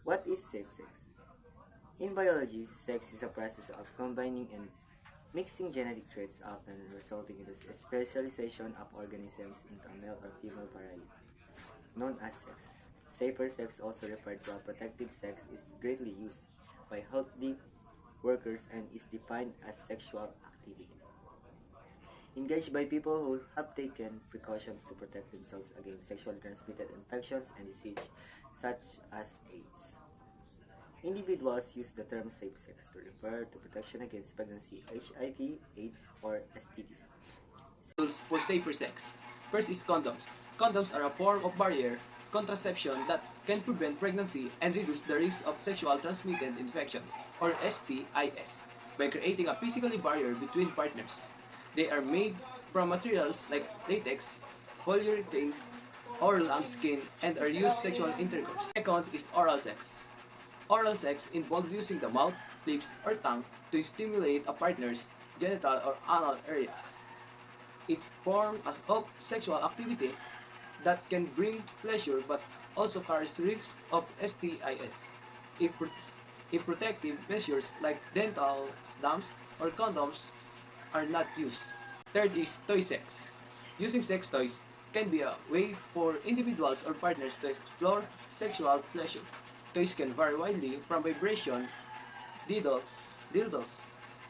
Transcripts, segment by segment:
What is safe sex? In biology, sex is a process of combining and mixing genetic traits, often resulting in the specialization of organisms into a male or female variety, known as sex. Safer sex, also referred to as protective sex, is greatly used by healthy workers and is defined as sexual activity engaged by people who have taken precautions to protect themselves against sexually transmitted infections and disease such as AIDS. Individuals use the term safe sex to refer to protection against pregnancy, HIV, AIDS, or STDs. Tools for safer sex. First is condoms. Condoms are a form of barrier contraception that can prevent pregnancy and reduce the risk of sexual transmitted infections, or STIs, by creating a physical barrier between partners. They are made from materials like latex, polyurethane, or lambskin, and are used sexual intercourse. Second is oral sex. Oral sex involves using the mouth, lips, or tongue to stimulate a partner's genital or anal areas. It's form of sexual activity that can bring pleasure but also carries risks of STIs if, if protective measures like dental dams or condoms are not used. Third is toy sex. Using sex toys can be a way for individuals or partners to explore sexual pleasure. Toys can vary widely from vibration, dildos,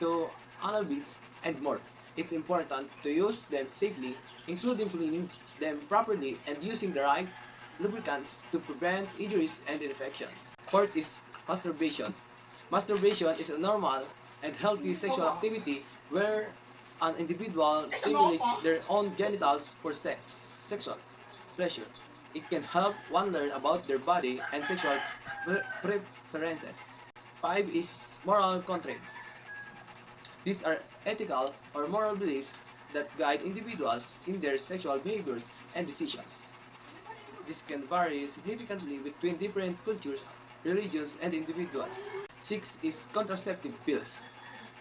to anal beads, and more. It's important to use them safely, including cleaning them properly and using the right lubricants to prevent injuries and infections. Fourth is masturbation. Masturbation is a normal and healthy sexual activity where an individual stimulates their own genitals for sexual pleasure. It can help one learn about their body and sexual preferences. 5 is moral constraints. These are ethical or moral beliefs that guide individuals in their sexual behaviors and decisions. This can vary significantly between different cultures, religions, and individuals. 6 is contraceptive pills.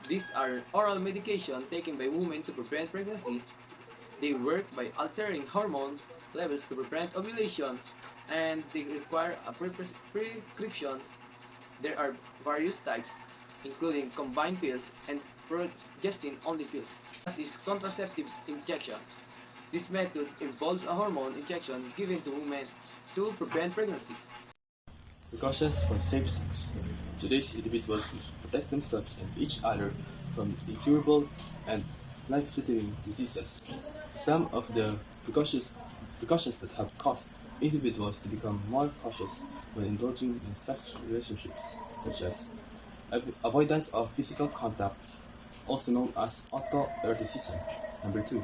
These are oral medication taken by women to prevent pregnancy. They work by altering hormone levels to prevent ovulations, and they require a prescription. There are various types, including combined pills and progestin-only pills. As is contraceptive injections. This method involves a hormone injection given to women to prevent pregnancy. Precautions for safe sex. Today's individuals protect themselves and each other from incurable and life-threatening diseases. Some of the precautions that have caused individuals to become more cautious when indulging in sex relationships, such as avoidance of physical contact, also known as autoeroticism. Number 2,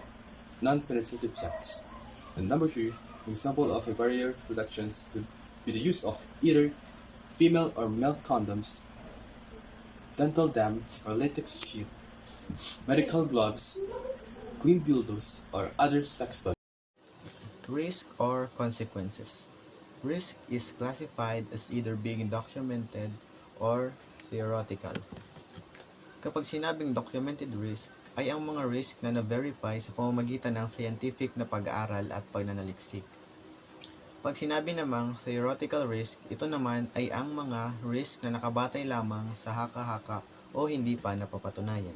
non-penetrative sex. And number 3, an example of a barrier protection would be the use of either female or male condoms, dental dam or latex sheath, medical gloves, clean dildos, or other sex toys. Risk or consequences. Risk is classified as either being documented or theoretical. Kapag sinabing documented risk, ay ang mga risk na na-verify sa pamamagitan ng scientific na pag-aaral at pagnanaliksik. Pag sinabi namang theoretical risk, ito naman ay ang mga risk na nakabatay lamang sa haka-haka o hindi pa napapatunayan.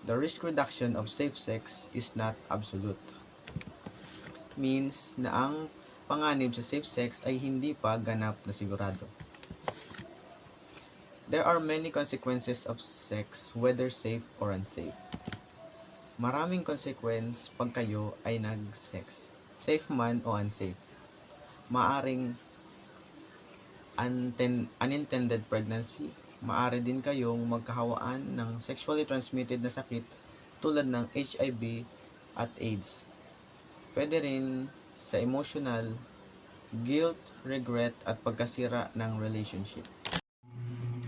The risk reduction of safe sex is not absolute. Means na ang panganib sa safe sex ay hindi pa ganap na sigurado. There are many consequences of sex, whether safe or unsafe. Maraming consequence pag kayo ay nag-sex, safe man o unsafe. Maaring unintended pregnancy, maari din kayong magkahawaan ng sexually transmitted na sakit tulad ng HIV at AIDS. Pwede rin sa emotional, guilt, regret at pagkasira ng relationship.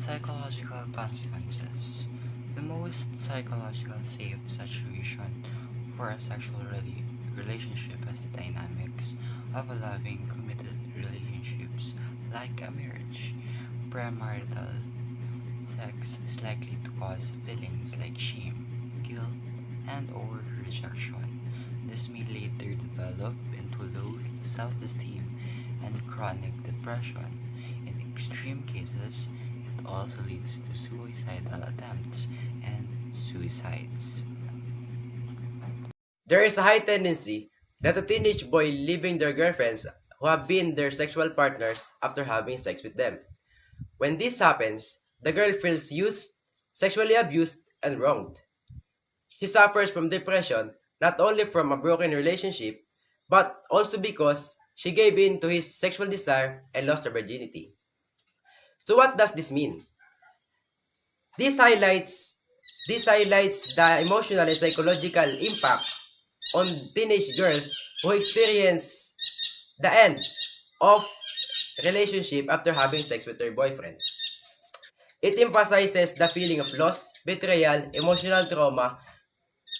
Psychological consequences. The most psychological safe situation for a sexual relationship is the dynamics of a loving, committed relationships like a marriage. Premarital sex is likely to cause feelings like shame, guilt, and or rejection. This may later develop into low self-esteem and chronic depression. In extreme cases, it also leads to suicidal attempts and suicides. There is a high tendency that a teenage boy leaving their girlfriends who have been their sexual partners after having sex with them. When this happens, the girl feels used, sexually abused, and wronged. She suffers from depression not only from a broken relationship, but also because she gave in to his sexual desire and lost her virginity. So what does this mean? This highlights this highlights the emotional and psychological impact on teenage girls who experience the end of relationship after having sex with their boyfriends. It emphasizes the feeling of loss, betrayal, emotional trauma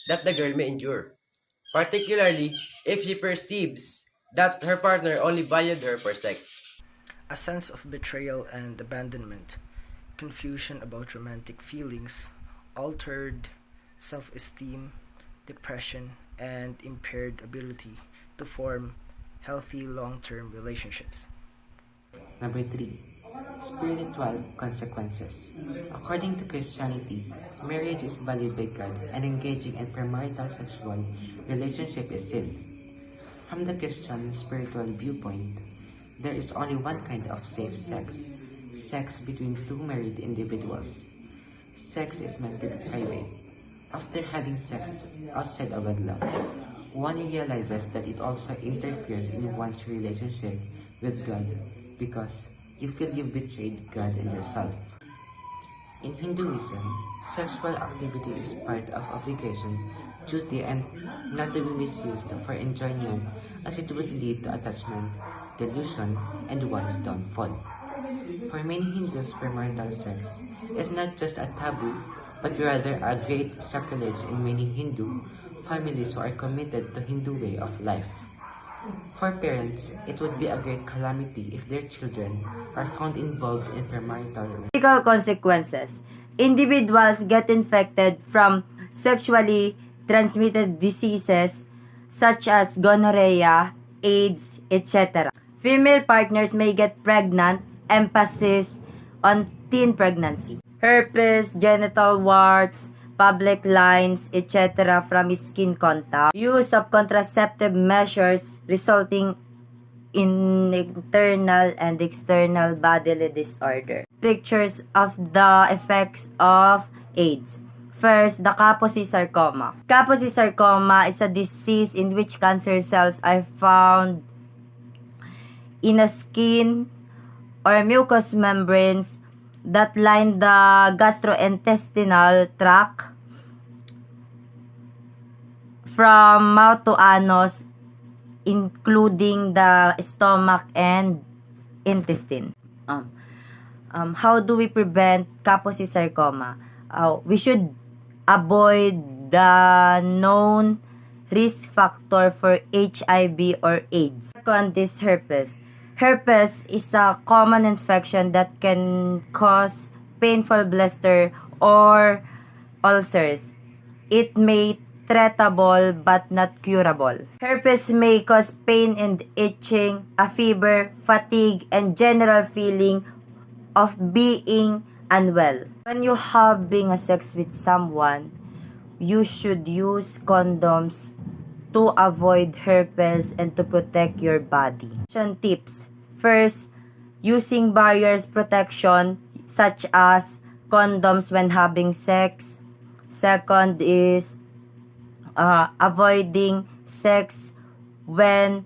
that the girl may endure, particularly if she perceives that her partner only valued her for sex. A sense of betrayal and abandonment, confusion about romantic feelings, altered self esteem, depression, and impaired ability to form healthy long term relationships. Number 3. Spiritual consequences. According to Christianity, marriage is valued by God and engaging in premarital sexual relationship is sin. From the Christian spiritual viewpoint, there is only one kind of safe sex, sex between two married individuals. Sex is meant to be private. After having sex outside of wedlock, one realizes that it also interferes in one's relationship with God because you feel you've betrayed God and yourself. In Hinduism, sexual activity is part of obligation, duty, and not to be misused for enjoyment as it would lead to attachment, delusion, and one's downfall. For many Hindus, premarital sex is not just a taboo, but rather a great sacrilege in many Hindu families who are committed to Hindu way of life. For parents, it would be a great calamity if their children are found involved in premarital. Physical consequences. Individuals get infected from sexually transmitted diseases such as gonorrhea, AIDS, etc. Female partners may get pregnant, emphasis on teen pregnancy. Herpes, genital warts, public lines, etc. from skin contact. Use of contraceptive measures resulting in internal and external bodily disorder. Pictures of the effects of AIDS. First, the Kaposi sarcoma. Kaposi sarcoma is a disease in which cancer cells are found in a skin or mucous membranes that line the gastrointestinal tract from mouth to anus, including the stomach and intestine. How do we prevent Kaposi sarcoma? We should avoid the known risk factor for HIV or AIDS. Second is herpes. Herpes is a common infection that can cause painful blister or ulcers. It may treatable but not curable. Herpes may cause pain and itching, a fever, fatigue, and general feeling of being unwell. When you having a sex with someone, you should use condoms to avoid herpes and to protect your body. Tips. First, using barriers protection such as condoms when having sex. Second is avoiding sex when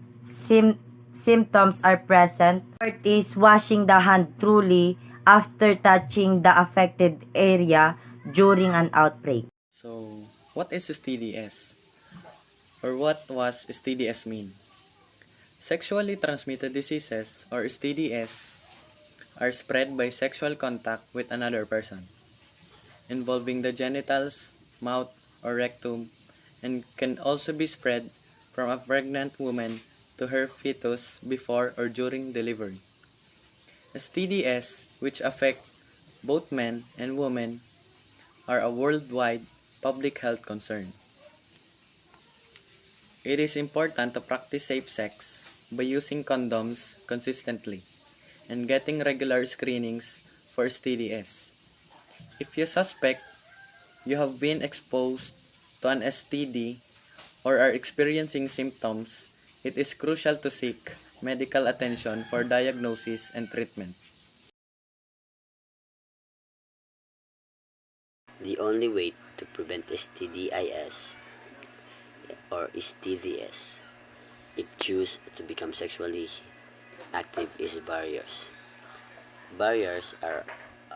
symptoms are present. Third is washing the hand thoroughly after touching the affected area during an outbreak. So, what is STDs? Or what was STDs mean? Sexually transmitted diseases, or STDs, are spread by sexual contact with another person, involving the genitals, mouth, or rectum, and can also be spread from a pregnant woman to her fetus before or during delivery. STDs, which affect both men and women, are a worldwide public health concern. It is important to practice safe sex by using condoms consistently and getting regular screenings for STDs. If you suspect you have been exposed to an STD or are experiencing symptoms, it is crucial to seek medical attention for diagnosis and treatment. The only way to prevent STDIS or STDs if choose to become sexually active is barriers. Barriers are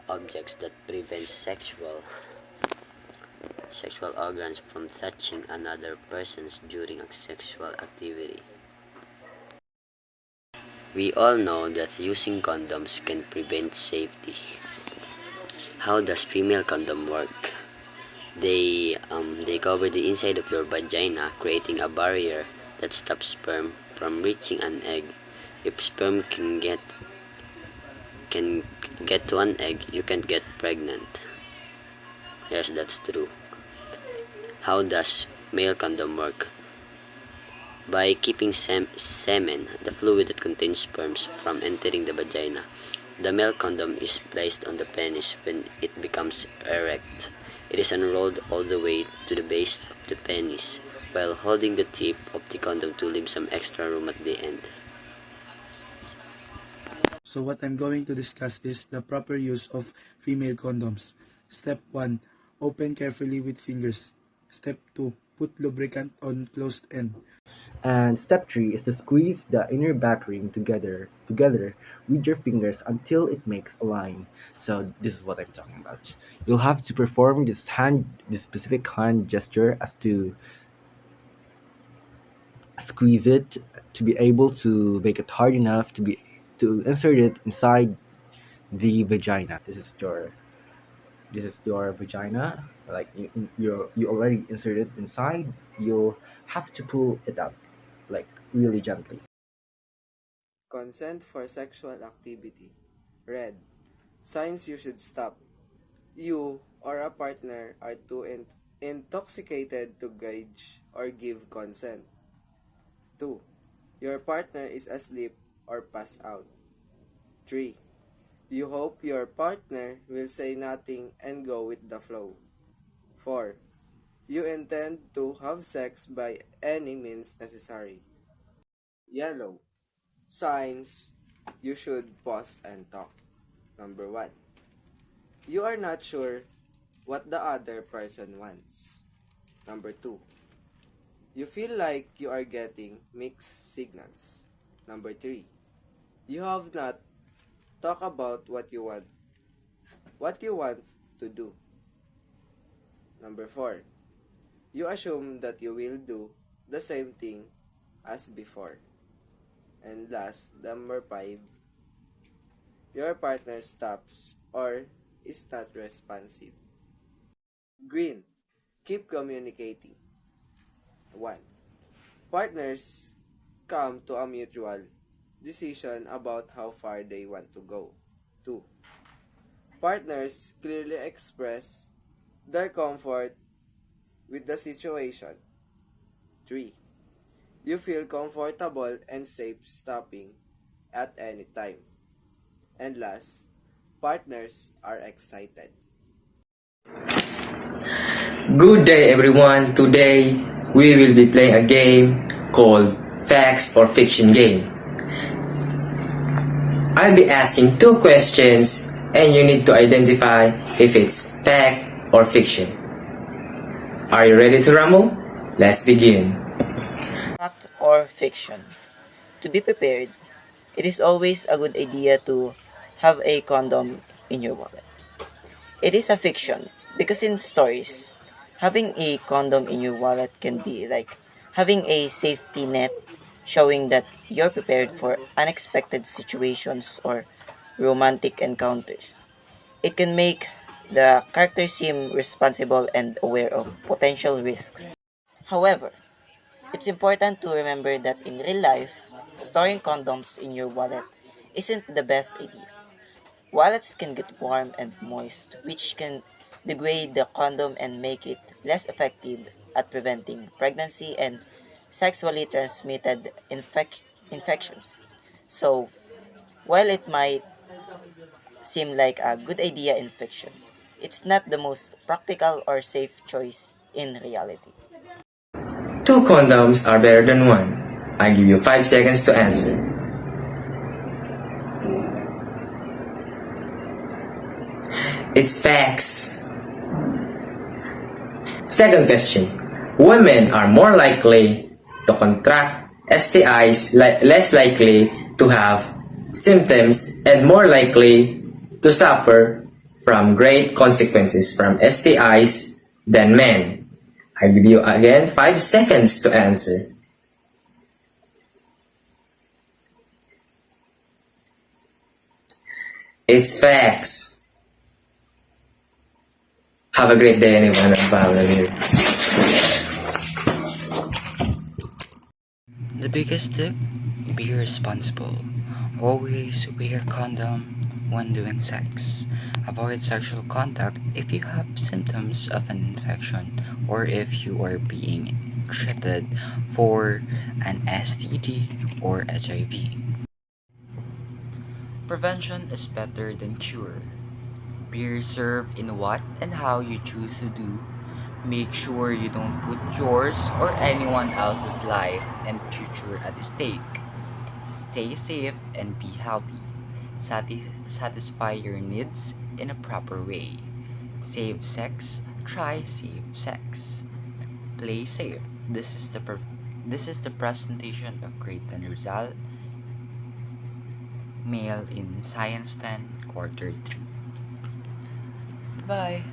objects that prevent sexual organs from touching another person's during a sexual activity. We all know that using condoms can prevent safety. How does female condom work? They cover the inside of your vagina, creating a barrier that stops sperm from reaching an egg. If sperm can get to an egg, you can't get pregnant. Yes, that's true. How does male condom work? By keeping semen, the fluid that contains sperms, from entering the vagina. The male condom is placed on the penis when it becomes erect. It is unrolled all the way to the base of the penis, while holding the tip of the condom to leave some extra room at the end. So what I'm going to discuss is the proper use of female condoms. Step 1. Open carefully with fingers. Step 2. Put lubricant on closed end. And step 3 is to squeeze the inner back ring together with your fingers until it makes a line. So this is what I'm talking about. You'll have to perform this specific hand gesture as to squeeze it to be able to make it hard enough to insert it inside the vagina. This is your vagina. Like you already inserted it inside. You'll have to pull it out, like really gently. Consent for sexual activity. Red. Signs you should stop. You or a partner are too intoxicated to gauge or give consent. 2. Your partner is asleep or passed out. 3. You hope your partner will say nothing and go with the flow. 4. You intend to have sex by any means necessary. Yellow. Signs you should pause and talk. Number 1. You are not sure what the other person wants. Number 2. You feel like you are getting mixed signals. Number 3. You have not talked about what you want to do. Number 4. You assume that you will do the same thing as before. And last, number 5. Your partner stops or is not responsive. Green. Keep communicating. 1. Partners come to a mutual decision about how far they want to go. 2. Partners clearly express their comfort with the situation. 3. You feel comfortable and safe stopping at any time. And last, partners are excited. Good day everyone. Today we will be playing a game called Facts or Fiction game. I'll be asking 2 questions and you need to identify if it's fact or fiction. Are you ready to rumble? Let's begin. Fact or fiction? To be prepared, it is always a good idea to have a condom in your wallet. It is a fiction because in stories, having a condom in your wallet can be like having a safety net showing that you're prepared for unexpected situations or romantic encounters. It can make the character seem responsible and aware of potential risks. However, it's important to remember that in real life, storing condoms in your wallet isn't the best idea. Wallets can get warm and moist, which can degrade the condom and make it less effective at preventing pregnancy and sexually transmitted infections. So, while it might seem like a good idea in fiction, it's not the most practical or safe choice in reality. 2 condoms are better than 1. I give you 5 seconds to answer. It's facts. Second question. Women are more likely to contract STIs, less likely to have symptoms, and more likely to suffer from great consequences from STIs than men. I give you again 5 seconds to answer. It's facts. Have a great day, anyone. I'm Pablo here. The biggest tip: be responsible. Always wear condom when doing sex. Avoid sexual contact if you have symptoms of an infection or if you are being treated for an STD or HIV. Prevention is better than cure. Be reserved in what and how you choose to do. Make sure you don't put yours or anyone else's life and future at stake. Stay safe and be healthy. Satisfy your needs in a proper way. Save sex, try safe sex. Play safe. This is the presentation of Creighton Rizal, male in Science 10, Quarter 3. Bye.